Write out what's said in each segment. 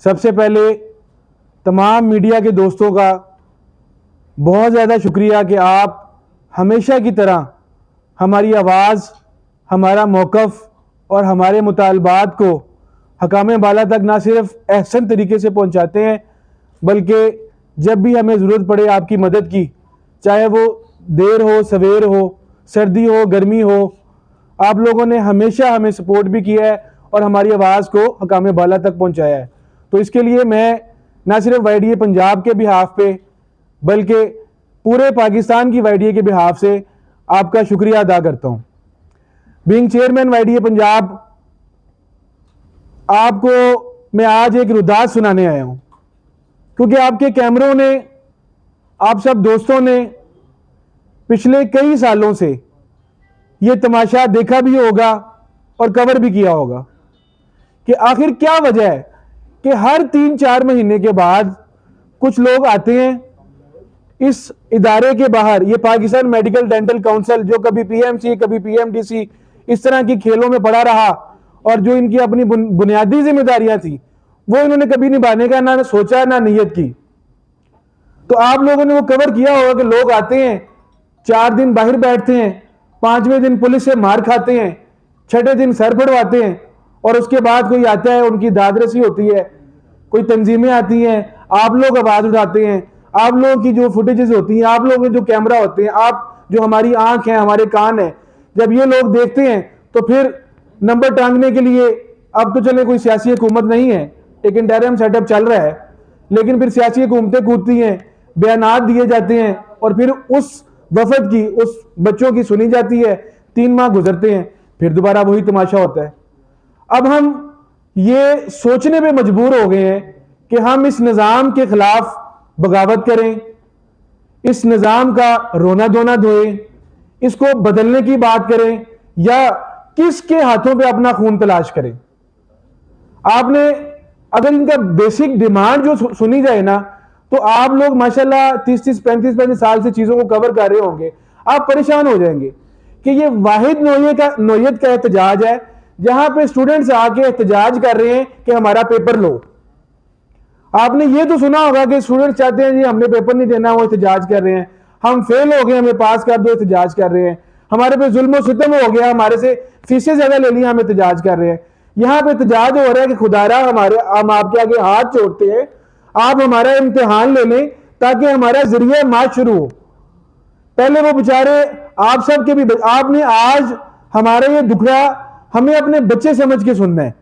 सबसे पहले तमाम मीडिया के दोस्तों का बहुत ज़्यादा शुक्रिया कि आप हमेशा की तरह हमारी आवाज़, हमारा मौक़िफ़ और हमारे मुतालबात को हकाम बाला तक ना सिर्फ एहसन तरीके से पहुंचाते हैं, बल्कि जब भी हमें ज़रूरत पड़े आपकी मदद की, चाहे वो देर हो सवेर हो, सर्दी हो गर्मी हो, आप लोगों ने हमेशा हमें सपोर्ट भी किया है और हमारी आवाज़ को हकाम बाला तक पहुंचाया है। तो इसके लिए मैं ना सिर्फ YDA पंजाब के बिहाफ पे बल्कि पूरे पाकिस्तान की YDA के बिहाफ से आपका शुक्रिया अदा करता हूँ। बीइंग चेयरमैन YDA पंजाब, आपको मैं आज एक रुदात सुनाने आया हूँ, क्योंकि आपके कैमरों ने, आप सब दोस्तों ने पिछले कई सालों से ये तमाशा देखा भी होगा और कवर भी किया होगा कि आखिर क्या वजह है कि हर 3-4 महीने के बाद कुछ लोग आते हैं इस इदारे के बाहर। ये पाकिस्तान मेडिकल डेंटल काउंसिल, जो कभी PMC कभी PMDC इस तरह की खेलों में पड़ा रहा और जो इनकी अपनी बुनियादी जिम्मेदारियां थी वो इन्होंने कभी निभाने का ना सोचा ना नीयत की। तो आप लोगों ने वो कवर किया होगा कि लोग आते हैं, 4 दिन बाहर बैठते हैं, 5वें दिन पुलिस से मार खाते हैं, 6ठे दिन सर फड़वाते हैं और उसके बाद कोई आता है, उनकी दादरसी होती है, कोई तंजीमें आती हैं, आप लोग आवाज उठाते हैं, आप लोगों की जो फुटेजेस होती हैं, आप लोगों के जो कैमरा होते हैं, आप जो हमारी आंख है, हमारे कान है, जब ये लोग देखते हैं तो फिर नंबर टांगने के लिए, अब तो चले कोई सियासी हुकूमत नहीं है, एक इंटरिम सेटअप चल रहा है, लेकिन फिर सियासी हुकूमतें कूदती हैं, बयानात दिए जाते हैं और फिर उस वफद की, उस बच्चों की सुनी जाती है, 3 माह गुजरते हैं, फिर दोबारा वही तमाशा होता है। अब हम ये सोचने पे मजबूर हो गए हैं कि हम इस निज़ाम के खिलाफ बगावत करें, इस निज़ाम का रोना धोना धोएं, इसको बदलने की बात करें या किसके हाथों पे अपना खून तलाश करें। आपने अगर इनका बेसिक डिमांड जो सुनी जाए ना, तो आप लोग माशाल्लाह 30-30, 35-35 साल से चीजों को कवर कर रहे होंगे, आप परेशान हो जाएंगे कि ये वाहिद नौयत का एहतजाज है जहां पे स्टूडेंट्स आके एहतजाज कर रहे हैं कि हमारा पेपर लो। आपने ये तो सुना होगा कि स्टूडेंट्स चाहते हैं जी हमने पेपर नहीं देना, वो एहतजाज कर रहे हैं, हम फेल हो गए हमें पास कर दो, एहतजाज कर रहे हैं, हमारे पे जुल्म सितम हो गया, हमारे से फीसें ज्यादा ले ली, हम एहतजाज कर रहे हैं। यहां पे एहतजाज हो रहा है कि खुदारा हम आपके आगे हाथ जोड़ते हैं, आप हमारा इम्तिहान ले लें ताकि हमारा जरिया मार्च शुरू हो। पहले वो बेचारे आप सब के भी, आपने आज हमारा ये दुखड़ा हमें अपने बच्चे समझ के सुनना है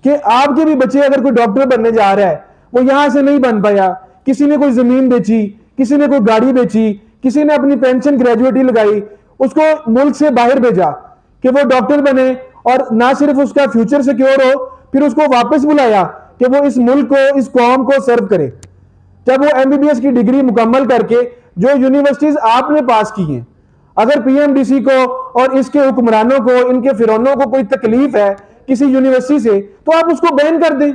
कि आपके भी बच्चे अगर कोई डॉक्टर बनने जा रहा है, वो यहां से नहीं बन पाया, किसी ने कोई जमीन बेची, किसी ने कोई गाड़ी बेची, किसी ने अपनी पेंशन ग्रेजुएटी लगाई, उसको मुल्क से बाहर भेजा कि वो डॉक्टर बने और ना सिर्फ उसका फ्यूचर सिक्योर हो, फिर उसको वापस बुलाया कि वो इस मुल्क को, इस कौम को सर्व करे। जब वो MBBS की डिग्री मुकम्मल करके जो यूनिवर्सिटीज आपने पास की हैं, अगर PMDC को और इसके हुक्मरानों को, इनके फिरौनों को कोई तकलीफ है किसी यूनिवर्सिटी से, तो आप उसको बैन कर दें,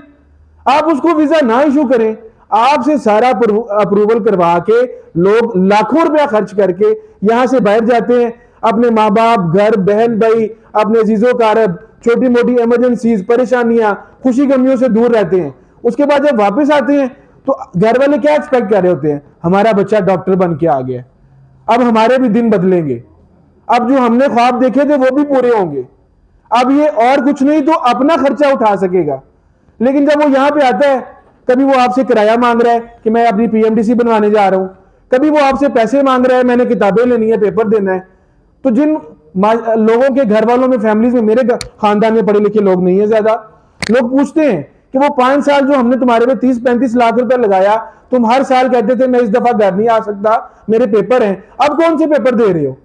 आप उसको वीजा ना इशू करें। आपसे सारा अप्रूवल करवा के लोग लाखों रुपया खर्च करके यहां से बाहर जाते हैं, अपने माँ बाप, घर, बहन भाई, अपने अजीजों कारब, छोटी मोटी इमरजेंसीज, परेशानियां, खुशी गमियों से दूर रहते हैं। उसके बाद जब वापस आते हैं तो घर वाले क्या एक्सपेक्ट कर रहे होते हैं, हमारा बच्चा डॉक्टर बन के आ गया, अब हमारे भी दिन बदलेंगे, अब जो हमने ख्वाब देखे थे वो भी पूरे होंगे, अब ये और कुछ नहीं तो अपना खर्चा उठा सकेगा। लेकिन जब वो यहां पे आता है, कभी वो आपसे किराया मांग रहा है कि मैं अपनी PMDC बनवाने जा रहा हूं, कभी वो आपसे पैसे मांग रहा है, मैंने किताबें लेनी है, पेपर देना है। तो जिन लोगों के घर वालों में, फैमिलीज में, मेरे खानदान में पढ़े लिखे लोग नहीं है ज्यादा, लोग पूछते हैं कि वो 5 साल जो हमने तुम्हारे पे 30-35 लाख रुपए लगाया, तुम हर साल कहते थे मैं इस दफा घर नहीं आ सकता, मेरे पेपर हैं, अब कौन से पेपर दे रहे हो?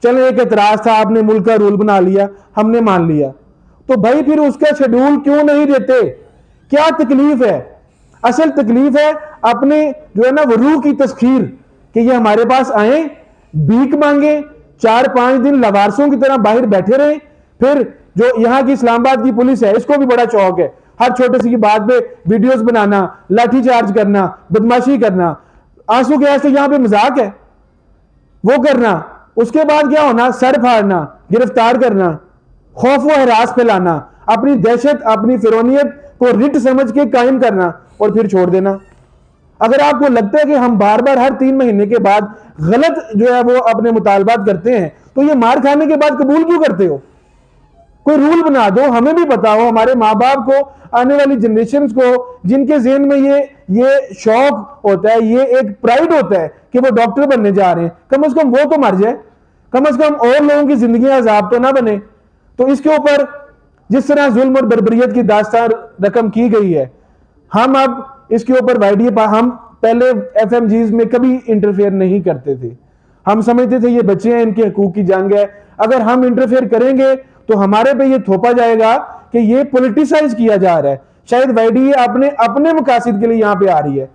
चलो एक एतराज था, आपने मुल्क का रूल बना लिया, हमने मान लिया, तो भाई फिर उसका शेड्यूल क्यों नहीं देते? क्या तकलीफ है? असल तकलीफ है अपने जो है ना वो रूह की तस्खीर कि ये हमारे पास आए, भीख मांगे, 4-5 दिन लवारसों की तरह बाहर बैठे रहे। फिर जो यहाँ की इस्लामाबाद की पुलिस है, इसको भी बड़ा शौक है हर छोटे सी बात पे वीडियोस बनाना, लाठी चार्ज करना, बदमाशी करना, आंसू गैस तो यहाँ पे मजाक है वो करना, उसके बाद क्या होना, सर फाड़ना, गिरफ्तार करना, खौफ व हरास फैलाना, अपनी दहशत, अपनी फिरौनियत को रिट समझ के कायम करना और फिर छोड़ देना। अगर आपको लगता है कि हम बार बार हर 3 महीने के बाद गलत जो है वो अपने मुतालबात करते हैं, तो ये मार खाने के बाद कबूल क्यों करते हो? कोई रूल बना दो, हमें भी बताओ, हमारे माँ बाप को, आने वाली जनरेशन को, जिनके ज़हन में ये शौक होता है, ये एक प्राइड होता है कि वो डॉक्टर बनने जा रहे हैं, कम से कम वो तो मर जाए, कम से कम और लोगों की जिंदगी अजाब तो ना बने। तो इसके ऊपर जिस तरह जुल्म और बर्बरियत की दास्तान रकम की गई है, हम अब इसके ऊपर हम पहले FMGs में कभी इंटरफेयर नहीं करते थे। हम समझते थे ये बच्चे हैं, इनके हकूक की जंग है, अगर हम इंटरफेयर करेंगे तो हमारे पे ये थोपा जाएगा कि ये पॉलिटिसाइज किया जा रहा है। शायद YDA अपने मकासद के लिए यहां पे आ रही है,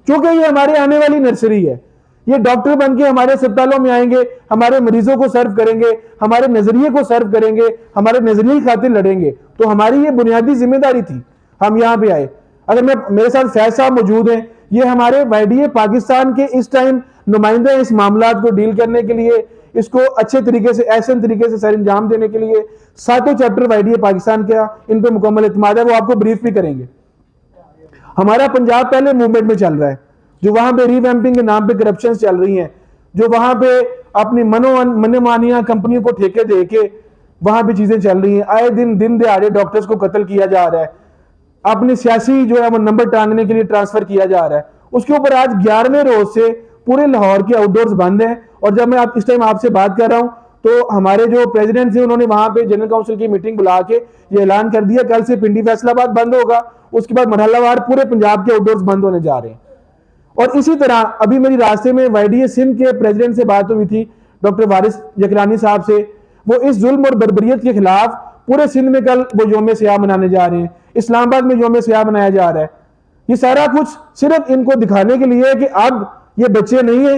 क्योंकि ये हमारे आने वाली नर्सरी है। ये डॉक्टर बन के हमारे अस्पतालों में आएंगे, हमारे मरीजों को सर्व करेंगे, हमारे नजरिए को सर्व करेंगे, हमारे नजरिए की खातिर लड़ेंगे। तो हमारी ये बुनियादी जिम्मेदारी थी, हम यहां पे आए। अगर मेरे साथ फैज साहब मौजूद हैं, ये हमारे YDA पाकिस्तान के इस टाइम नुमाइंदे इस मामला को डील करने के लिए, इसको अच्छे तरीके से, ऐसे तरीके से सर अंजाम देने के लिए 7 चैप्टर YDA पाकिस्तान का इन पर मुकम्मल इत्मीनान है, वो आपको ब्रीफ भी करेंगे। हमारा पंजाब पहले मूवमेंट में चल रहा है, जो वहां पे रिवैम्पिंग के नाम पे करप्शन चल रही हैं, जो वहां पे अपनी मनमानियां कंपनियों को ठेके दे के वहां पे चीजें चल रही हैं। आए दिन दिहाड़े डॉक्टर्स को कत्ल किया जा रहा है, अपनी सियासी जो है वो नंबर टांगने के लिए ट्रांसफर किया जा रहा है। उसके ऊपर आज 11वें रोज से पूरे लाहौर के आउटडोर्स बंद हैं। और जब मैं इस टाइम आपसे बात कर रहा हूं, तो हमारे जो प्रेसिडेंट थे, उन्होंने वहां पे जनरल काउंसिल की मीटिंग बुला के ये ऐलान कर दिया, कल से पिंडी फैसलाबाद बंद होगा, उसके बाद मरहलावार पूरे पंजाब के आउटडोर्स बंद होने जा रहे हैं। और इसी तरह अभी मेरी रास्ते में YDA सिंध के प्रेसिडेंट से बात हुई थी, डॉक्टर वारिस यकरानी साहब से। वो इस जुल्म और बर्बरियत के खिलाफ पूरे सिंध में कल वो यौम सियाह मनाने जा रहे हैं, इस्लामाबाद में यौम सियाह मनाया जा रहा है। ये सारा कुछ सिर्फ इनको दिखाने के लिए है कि अब ये बच्चे नहीं है,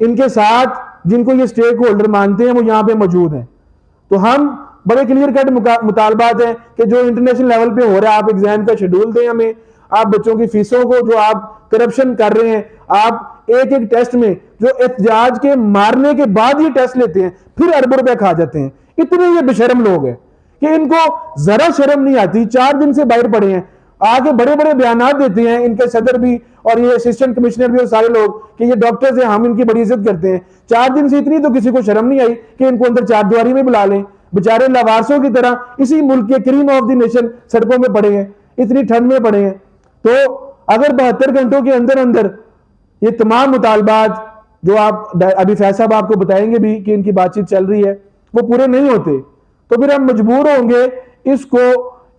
इनके साथ जिनको ये स्टेक होल्डर मानते हैं वो यहाँ पे मौजूद हैं। तो हम बड़े क्लियर कट मुतालबात हैं कि जो इंटरनेशनल लेवल पे हो रहा है, आप एग्जाम का शेड्यूल दें हमें, आप बच्चों की फीसों को जो आप करप्शन कर रहे हैं, आप एक टेस्ट में जो एहतजाज के मारने के बाद ही टेस्ट लेते हैं, फिर अरबों रुपए खा जाते हैं। इतने ये बेशरम लोग हैं कि इनको जरा शर्म नहीं आती। 4 दिन से बाहर पड़े हैं, आगे बड़े बड़े बयान देते हैं इनके सदर भी और ये असिस्टेंट कमिश्नर भी और सारे लोग कि ये डॉक्टर्स हैं, हम इनकी बड़ी इज्जत करते हैं। 4 दिन से इतनी तो किसी को शर्म नहीं आई कि इनको अंदर चारदीवारी में बुला लें। बेचारे लावारसों की तरह इसी मुल्क के क्रीम ऑफ द नेशन सड़कों में पड़े हैं, इतनी ठंड में पड़े हैं। तो अगर 72 घंटों के अंदर अंदर ये तमाम मुतालबात जो आप अभी फैज साहब आपको बताएंगे भी कि इनकी बातचीत चल रही है, वो पूरे नहीं होते, तो फिर हम मजबूर होंगे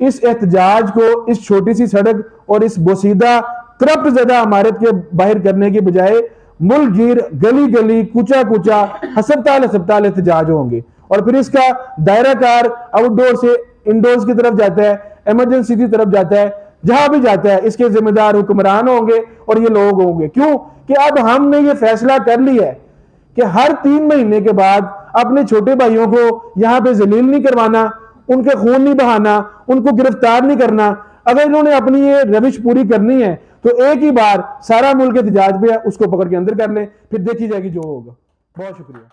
इस एहतजाज को, इस छोटी सी सड़क और इस बोसीदा करप्ट ज़दा इमारत के बाहर करने के बजाय मुल्क गिर, गली गली, कूचा कूचा, हस्पताल एहतजाज होंगे। और फिर इसका दायरा कार आउटडोर से इंडोर्स की तरफ जाता है, इमरजेंसी की तरफ जाता है, जहां भी जाता है इसके जिम्मेदार हुक्मरान होंगे और ये लोग होंगे। क्यों कि अब हमने ये फैसला कर लिया है कि हर 3 महीने के बाद अपने छोटे भाइयों को यहां पे जलील नहीं करवाना, उनके खून नहीं बहाना, उनको गिरफ्तार नहीं करना। अगर इन्होंने अपनी ये रविश पूरी करनी है तो एक ही बार सारा मुल्क एहतजाज पे है, उसको पकड़ के अंदर कर ले, फिर देखी जाएगी जो होगा। बहुत शुक्रिया।